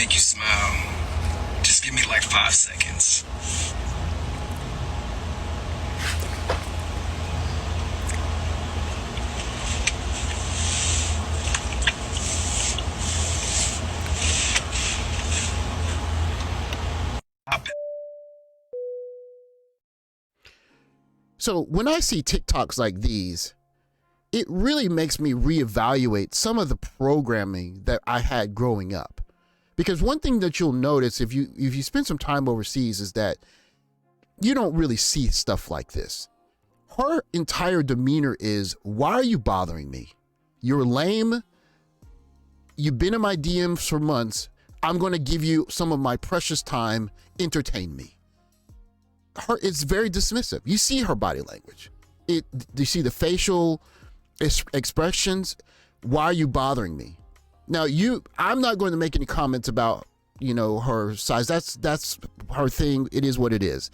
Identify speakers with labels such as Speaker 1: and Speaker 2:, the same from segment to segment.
Speaker 1: make you smile. Just give me like 5 seconds.
Speaker 2: So when I see TikToks like these, it really makes me reevaluate some of the programming that I had growing up. Because one thing that you'll notice if you spend some time overseas is that you don't really see stuff like this. Her entire demeanor is, why are you bothering me? You're lame. You've been in my DMs for months. I'm going to give you some of my precious time. Entertain me. It's very dismissive. You see her body language. You see the facial expressions. Why are you bothering me? Now, I'm not going to make any comments about, her size. That's her thing. It is what it is.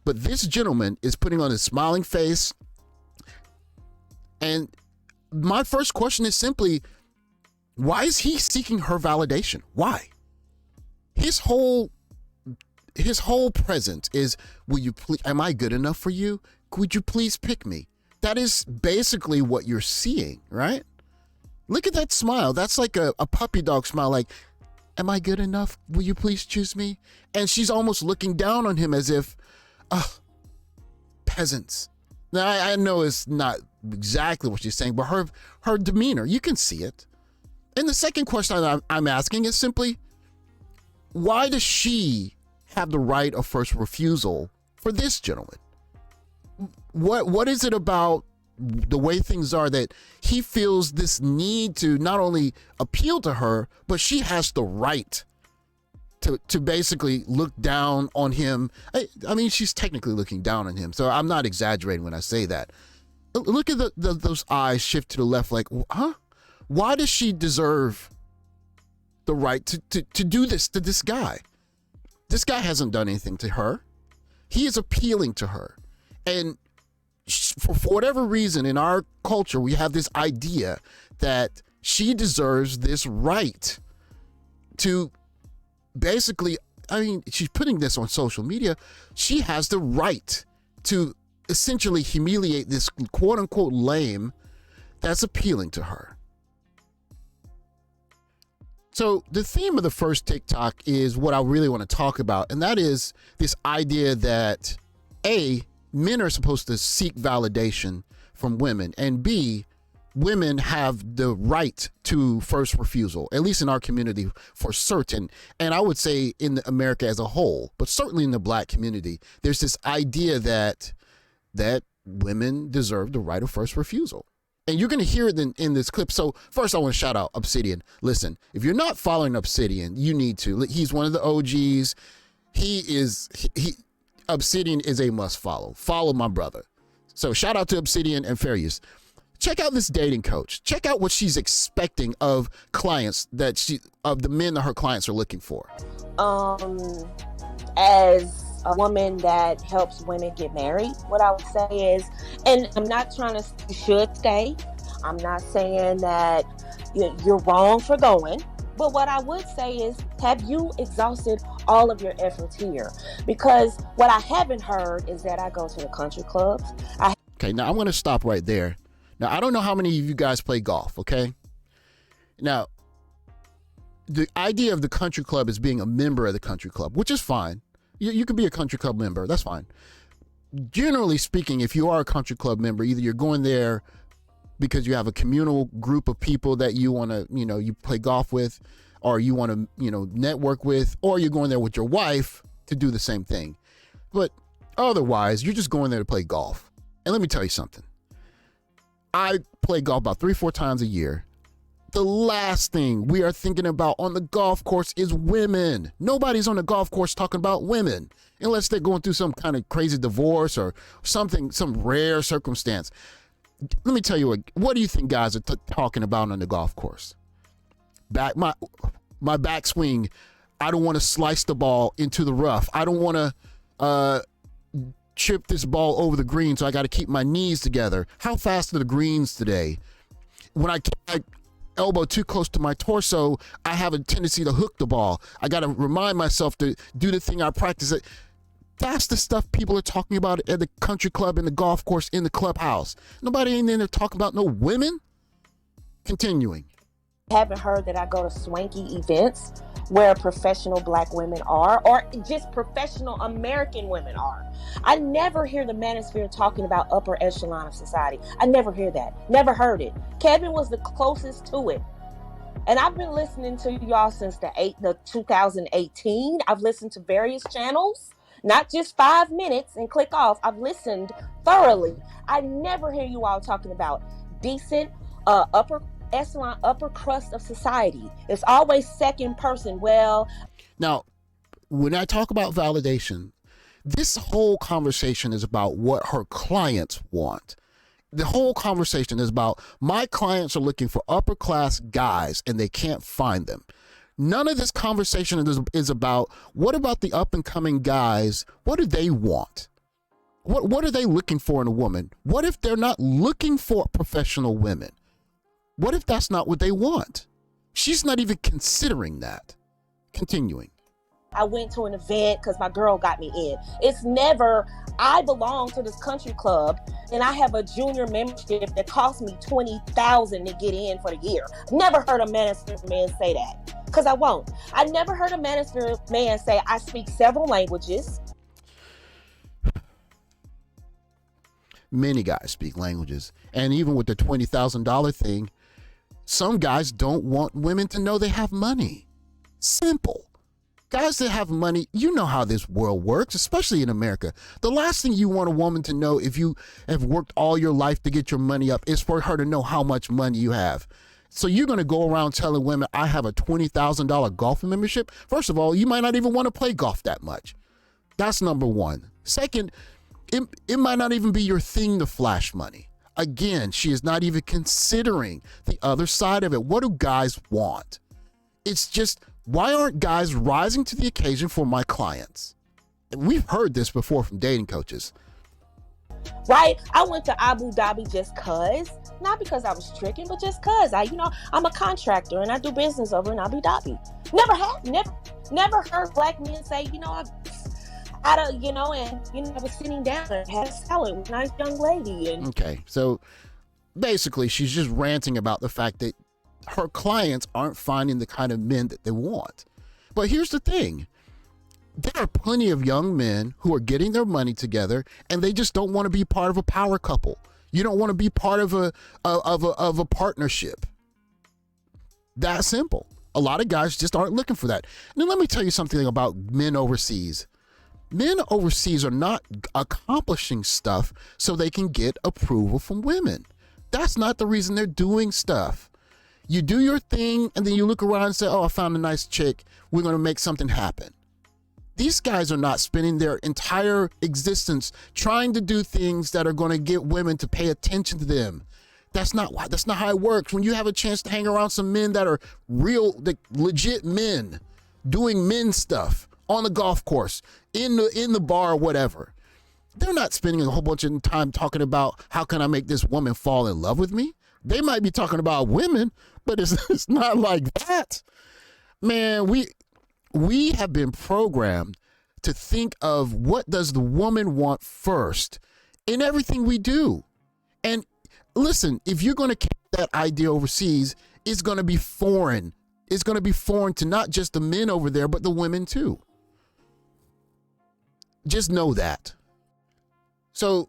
Speaker 2: But this gentleman is putting on a smiling face. And my first question is simply, why is he seeking her validation? Why? His whole presence is, am I good enough for you? Would you please pick me? That is basically what you're seeing, right? Look at that smile. That's like a puppy dog smile. Like, am I good enough? Will you please choose me? And she's almost looking down on him as if, peasants. Now, I know it's not exactly what she's saying, but her demeanor, you can see it. And the second question I'm asking is simply, why does she have the right of first refusal for this gentleman? What is it about the way things are that he feels this need to not only appeal to her, but she has the right to basically look down on him? I mean, she's technically looking down on him, so I'm not exaggerating when I say that. Look at those eyes shift to the left, like, huh? Why does she deserve the right to do this to this guy? This guy hasn't done anything to her. He is appealing to her. And for whatever reason, in our culture, we have this idea that she deserves this right to basically, she's putting this on social media. She has the right to essentially humiliate this quote unquote lame that's appealing to her. So the theme of the first TikTok is what I really want to talk about, and that is this idea that A, men are supposed to seek validation from women, and B, women have the right to first refusal, at least in our community for certain. And I would say in America as a whole, but certainly in the Black community, there's this idea that women deserve the right of first refusal. And you're going to hear it in this clip. So first I want to shout out Obsidian. Listen, if you're not following Obsidian, you need to. He's one of the OGs. Obsidian is a must follow. Follow my brother. So shout out to Obsidian and fair use. Check out this dating coach. Check out what she's expecting of clients of the men that her clients are looking for.
Speaker 3: As a woman that helps women get married, what I would say is, and I'm not trying to say you should stay. I'm not saying that you're wrong for going. But what I would say is, have you exhausted all of your efforts here? Because what I haven't heard is that I go to the country clubs.
Speaker 2: Okay, now I'm going to stop right there. Now, I don't know how many of you guys play golf, okay? Now, the idea of the country club is being a member of the country club, which is fine. You can be a country club member. That's fine. Generally speaking, if you are a country club member, either you're going there because you have a communal group of people that you want to, you play golf with, or you want to, network with, or you're going there with your wife to do the same thing. But otherwise, you're just going there to play golf. And let me tell you something. I play golf about 3-4 times a year. The last thing we are thinking about on the golf course is women. Nobody's on the golf course talking about women unless they're going through some kind of crazy divorce or something, some rare circumstance. Let me tell you what do you think guys are talking about on the golf course? My backswing. I don't want to slice the ball into the rough. I don't want to chip this ball over the green, so I got to keep my knees together. How fast are the greens today? When elbow too close to my torso, I have a tendency to hook the ball. I got to remind myself to do the thing I practice. That's the stuff people are talking about at the country club, in the golf course, in the clubhouse. Nobody ain't in there talking about no women. Continuing.
Speaker 3: Haven't heard that I go to swanky events where professional black women are, or just professional American women are. I never hear the manosphere talking about upper echelon of society. I never hear that. Never heard it. Kevin was the closest to it. And I've been listening to y'all since the 2018. I've listened to various channels, not just 5 minutes and click off. I've listened thoroughly. I never hear you all talking about decent upper echelon, upper crust of society. It's always second person. Well,
Speaker 2: now, when I talk about validation, this whole conversation is about what her clients want. The whole conversation is about my clients are looking for upper class guys and they can't find them. None of this conversation is about what about the up and coming guys? What do they want? What are they looking for in a woman? What if they're not looking for professional women? What if that's not what they want? She's not even considering that. Continuing.
Speaker 3: I went to an event because my girl got me in. It's never, I belong to this country club and I have a junior membership that cost me $20,000 to get in for the year. Never heard a manosphere man say that, because I won't. I never heard a manosphere man say, I speak several languages.
Speaker 2: Many guys speak languages. And even with the $20,000 thing, some guys don't want women to know they have money. Simple. Guys that have money, you know how this world works, especially in America. The last thing you want a woman to know if you have worked all your life to get your money up is for her to know how much money you have. So you're going to go around telling women, I have a $20,000 golf membership. First of all, you might not even want to play golf that much. That's number one. Second, it might not even be your thing to flash money. Again, she is not even considering the other side of it. What do guys want? It's just, why aren't guys rising to the occasion for my clients? And we've heard this before from dating coaches.
Speaker 3: Right? I went to Abu Dhabi just cause, not because I was tricking, but just cause I'm a contractor and I do business over in Abu Dhabi. Never heard black men say, I was sitting down and had a salad with a nice young lady. And
Speaker 2: okay, so basically she's just ranting about the fact that her clients aren't finding the kind of men that they want. But here's the thing. There are plenty of young men who are getting their money together and they just don't want to be part of a power couple. You don't want to be part of a partnership. That simple. A lot of guys just aren't looking for that. Now let me tell you something about men overseas. Men overseas are not accomplishing stuff so they can get approval from women. That's not the reason they're doing stuff. You do your thing and then you look around and say, oh, I found a nice chick. We're going to make something happen. These guys are not spending their entire existence trying to do things that are going to get women to pay attention to them. That's not how it works. When you have a chance to hang around some men that are real, legit men doing men stuff on the golf course, in the bar, or whatever, they're not spending a whole bunch of time talking about how can I make this woman fall in love with me. They might be talking about women, but it's not like that. Man, we have been programmed to think of what does the woman want first in everything we do. And listen, if you're going to carry that idea overseas, it's going to be foreign. It's going to be foreign to not just the men over there, but the women too. Just know that. So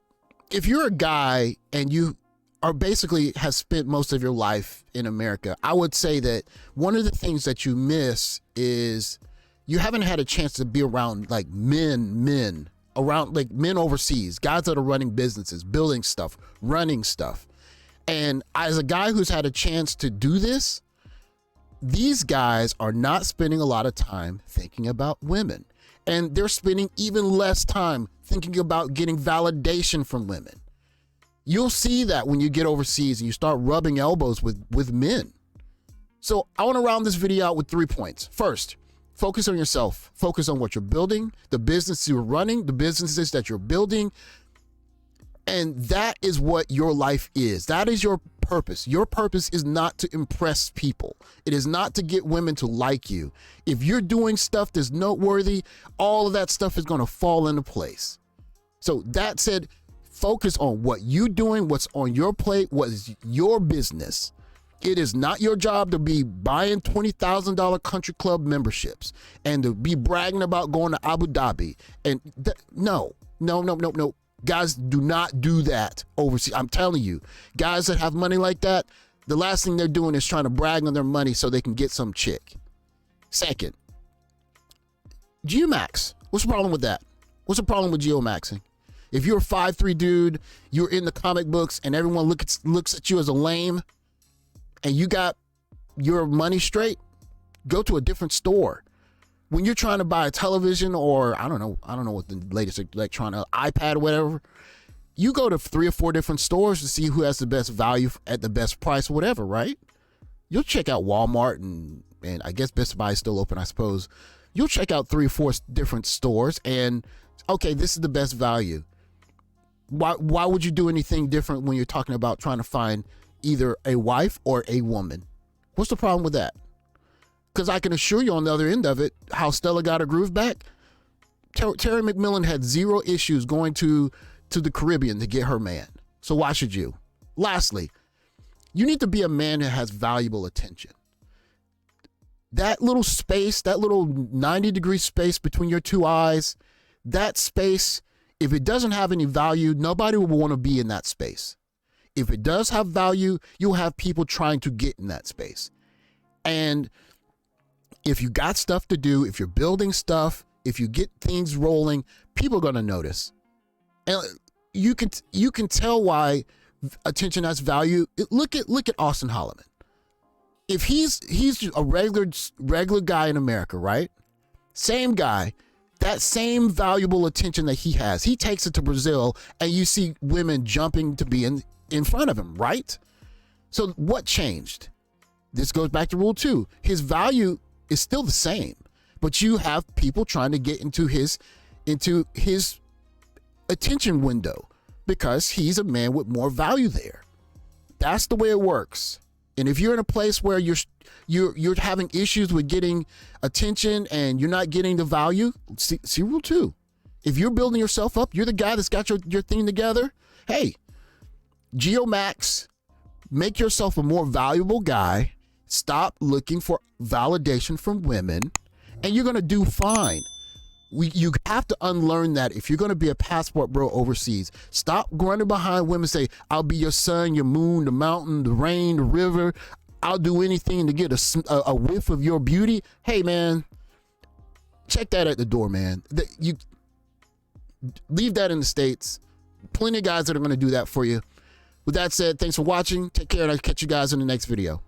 Speaker 2: if you're a guy and you are basically has spent most of your life in America, I would say that one of the things that you miss is you haven't had a chance to be around like men overseas, guys that are running businesses, building stuff, running stuff. And as a guy who's had a chance to do this, these guys are not spending a lot of time thinking about women. And they're spending even less time thinking about getting validation from women. You'll see that when you get overseas and you start rubbing elbows with men. So I want to round this video out with 3 points. First, focus on yourself. Focus on what you're building, the business you're running, the businesses that you're building. And that is what your life is. That is your purpose. Your purpose is not to impress people. It is not to get women to like you. If you're doing stuff that's noteworthy, all of that stuff is going to fall into place. So that said, focus on what you're doing, what's on your plate, what is your business. It is not your job to be buying $20,000 country club memberships and to be bragging about going to Abu Dhabi. And no. Guys, do not do that overseas. I'm telling you, guys that have money like that, the last thing they're doing is trying to brag on their money so they can get some chick. Second, Geomax. What's the problem with that? What's the problem with geomaxing? If you're a 5'3" dude, you're in the comic books, and everyone looks at you as a lame, and you got your money straight, go to a different store. When you're trying to buy a television or I don't know what the latest electronic iPad or whatever, you go to 3 or 4 different stores to see who has the best value at the best price or whatever, right? You'll check out Walmart and I guess Best Buy is still open, I suppose. You'll check out 3 or 4 different stores and okay, this is the best value. Why would you do anything different when you're talking about trying to find either a wife or a woman? What's the problem with that? Because I can assure you on the other end of it, how Stella got her groove back. Terry McMillan had 0 issues going to the Caribbean to get her man. So why should you? Lastly, you need to be a man that has valuable attention. That little space, that little 90-degree space between your 2 eyes, that space, if it doesn't have any value, nobody will want to be in that space. If it does have value, you'll have people trying to get in that space. And if you got stuff to do, if you're building stuff, if you get things rolling, people are going to notice. And you can tell why attention has value. Look at Austin Holloman. If he's a regular guy in America, right? Same guy, that same valuable attention that he has, he takes it to Brazil and you see women jumping to be in front of him, right? So what changed? This goes back to rule 2. His value is still the same, but you have people trying to get into his attention window because he's a man with more value there. That's the way it works. And if you're in a place where you're having issues with getting attention and you're not getting the value, see rule 2. If you're building yourself up, you're the guy that's got your thing together. Hey, Geomax, make yourself a more valuable guy. Stop looking for validation from women, and you're going to do fine. You have to unlearn that if you're going to be a passport bro overseas. Stop running behind women, say, I'll be your sun, your moon, the mountain, the rain, the river. I'll do anything to get a whiff of your beauty. Hey, man, check that at the door, man. You leave that in the States. Plenty of guys that are going to do that for you. With that said, thanks for watching. Take care, and I'll catch you guys in the next video.